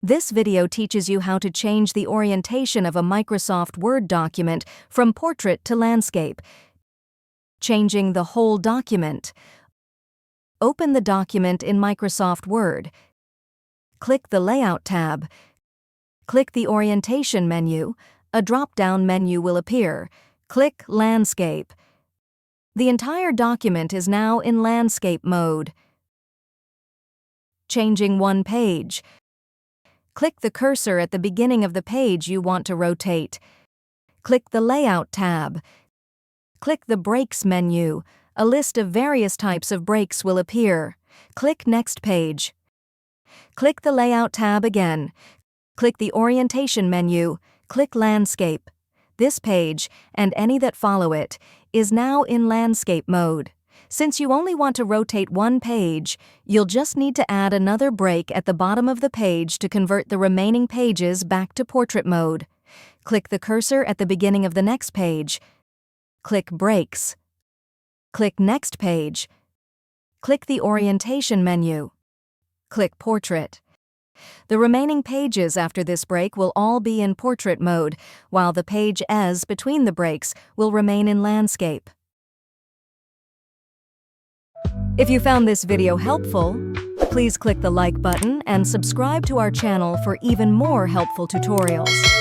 This video teaches you how to change the orientation of a Microsoft Word document from portrait to landscape. Changing the whole document. Open the document in Microsoft Word. Click the Layout tab. Click the Orientation menu. A drop-down menu will appear. Click Landscape. The entire document is now in landscape mode. Changing one page. Click the cursor at the beginning of the page you want to rotate. Click the Layout tab. Click the Breaks menu. A list of various types of breaks will appear. Click Next Page. Click the Layout tab again. Click the Orientation menu. Click Landscape. This page, and any that follow it, is now in landscape mode. Since you only want to rotate one page, you'll just need to add another break at the bottom of the page to convert the remaining pages back to portrait mode. Click the cursor at the beginning of the next page. Click Breaks. Click Next Page. Click the Orientation menu. Click Portrait. The remaining pages after this break will all be in portrait mode, while the page S between the breaks will remain in landscape. If you found this video helpful, please click the like button and subscribe to our channel for even more helpful tutorials.